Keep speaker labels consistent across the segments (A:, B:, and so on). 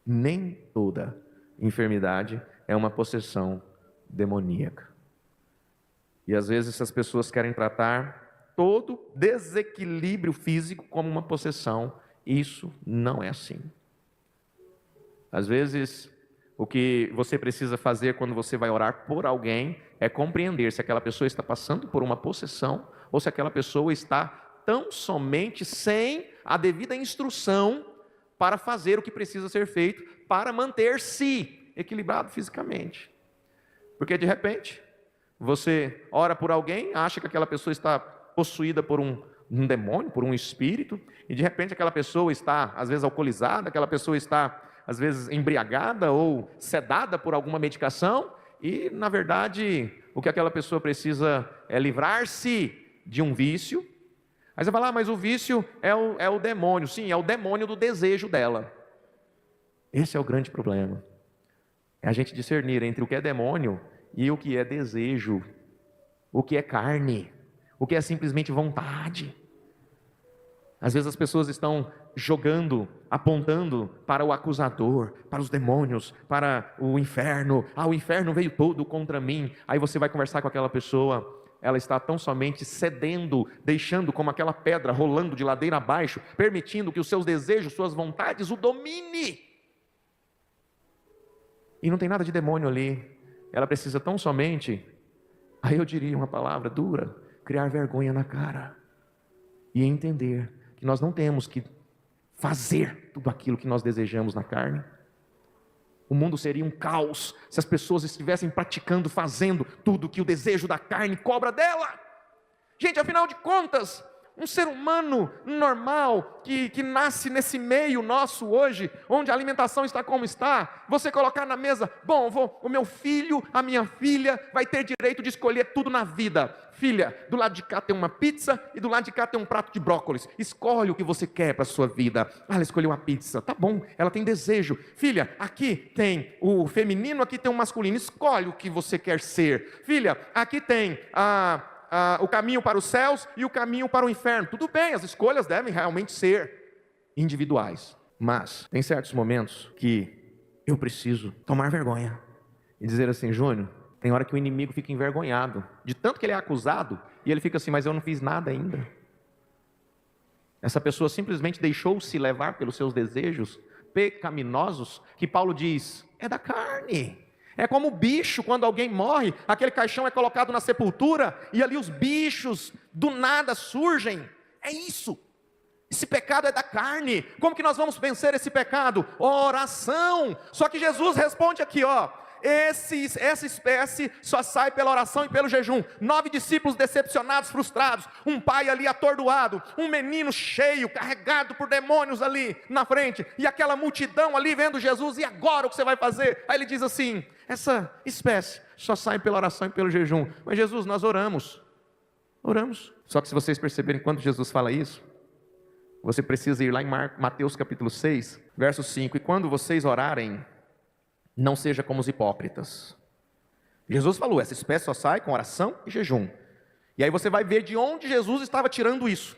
A: Nem toda enfermidade é uma possessão demoníaca. E às vezes essas pessoas querem tratar todo desequilíbrio físico como uma possessão. Isso não é assim. Às vezes, o que você precisa fazer quando você vai orar por alguém é compreender se aquela pessoa está passando por uma possessão ou se aquela pessoa está tão somente sem a devida instrução para fazer o que precisa ser feito para manter-se equilibrado fisicamente. Porque de repente, você ora por alguém, acha que aquela pessoa está possuída por um demônio, por um espírito, e de repente aquela pessoa está, às vezes, alcoolizada, aquela pessoa está, às vezes, embriagada ou sedada por alguma medicação, e, na verdade, o que aquela pessoa precisa é livrar-se de um vício. Aí você fala, mas o vício é o demônio. Sim, é o demônio do desejo dela. Esse é o grande problema. É a gente discernir entre o que é demônio e o que é desejo, o que é carne, o que é simplesmente vontade. Às vezes as pessoas estão jogando, apontando para o acusador, para os demônios, para o inferno. O inferno veio todo contra mim. Aí você vai conversar com aquela pessoa, ela está tão somente cedendo, deixando como aquela pedra rolando de ladeira abaixo, permitindo que os seus desejos, suas vontades o domine. E não tem nada de demônio ali. Ela precisa tão somente, aí eu diria uma palavra dura, criar vergonha na cara e entender que nós não temos que fazer tudo aquilo que nós desejamos na carne. O mundo seria um caos se as pessoas estivessem praticando, fazendo tudo que o desejo da carne cobra dela. Gente, afinal de contas, um ser humano normal, que nasce nesse meio nosso hoje, onde a alimentação está como está, você colocar na mesa, o meu filho, a minha filha, vai ter direito de escolher tudo na vida. Filha, do lado de cá tem uma pizza e do lado de cá tem um prato de brócolis. Escolhe o que você quer para a sua vida. Ela escolheu a pizza, tá bom, ela tem desejo. Filha, aqui tem o feminino, aqui tem o masculino. Escolhe o que você quer ser. Filha, aqui tem o caminho para os céus e o caminho para o inferno. Tudo bem, as escolhas devem realmente ser individuais. Mas tem certos momentos que eu preciso tomar vergonha e dizer assim, Júnior, tem hora que o inimigo fica envergonhado, de tanto que ele é acusado, e ele fica assim, mas eu não fiz nada ainda. Essa pessoa simplesmente deixou-se levar pelos seus desejos pecaminosos, que Paulo diz, é da carne. É como o bicho, quando alguém morre, aquele caixão é colocado na sepultura, e ali os bichos do nada surgem. É isso. Esse pecado é da carne. Como que nós vamos vencer esse pecado? Oração. Só que Jesus responde aqui, essa espécie só sai pela oração e pelo jejum. 9 discípulos decepcionados, frustrados, um pai ali atordoado, um menino cheio, carregado por demônios ali na frente, e aquela multidão ali vendo Jesus, e agora o que você vai fazer? Aí ele diz assim, essa espécie só sai pela oração e pelo jejum. Mas Jesus, nós oramos. Só que se vocês perceberem, quando Jesus fala isso, você precisa ir lá em Mateus capítulo 6, verso 5, e quando vocês orarem, não seja como os hipócritas. Jesus falou, essa espécie só sai com oração e jejum. E aí você vai ver de onde Jesus estava tirando isso.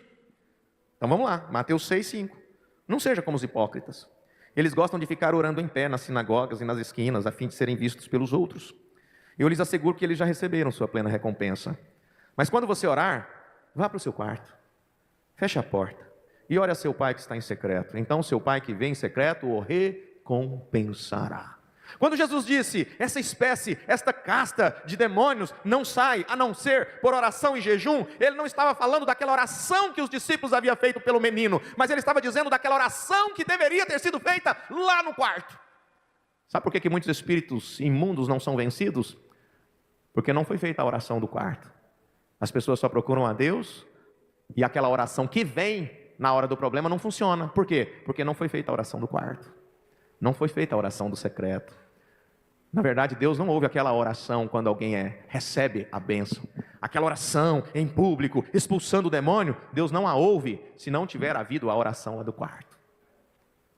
A: Então vamos lá, Mateus 6, 5. Não seja como os hipócritas. Eles gostam de ficar orando em pé nas sinagogas e nas esquinas, a fim de serem vistos pelos outros. Eu lhes asseguro que eles já receberam sua plena recompensa. Mas quando você orar, vá para o seu quarto, feche a porta e ore a seu pai que está em secreto. Então seu pai que vem em secreto o recompensará. Quando Jesus disse, essa espécie, esta casta de demônios não sai, a não ser por oração e jejum, ele não estava falando daquela oração que os discípulos haviam feito pelo menino, mas ele estava dizendo daquela oração que deveria ter sido feita lá no quarto. Sabe por que muitos espíritos imundos não são vencidos? Porque não foi feita a oração do quarto. As pessoas só procuram a Deus, e aquela oração que vem na hora do problema não funciona. Por quê? Porque não foi feita a oração do quarto. Não foi feita a oração do secreto. Na verdade, Deus não ouve aquela oração quando alguém recebe a bênção. Aquela oração em público, expulsando o demônio, Deus não a ouve se não tiver havido a oração lá do quarto.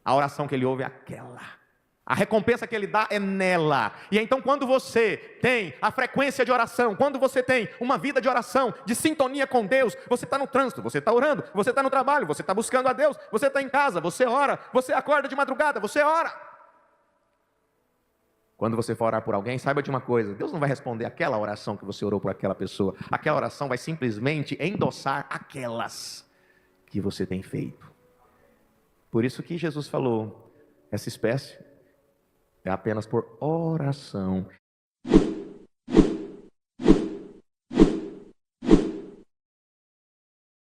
A: A oração que Ele ouve é aquela. A recompensa que Ele dá é nela. E então quando você tem a frequência de oração, quando você tem uma vida de oração, de sintonia com Deus, você está no trânsito, você está orando, você está no trabalho, você está buscando a Deus, você está em casa, você ora, você acorda de madrugada, você ora. Quando você for orar por alguém, saiba de uma coisa: Deus não vai responder aquela oração que você orou por aquela pessoa. Aquela oração vai simplesmente endossar aquelas que você tem feito. Por isso que Jesus falou: essa espécie é apenas por oração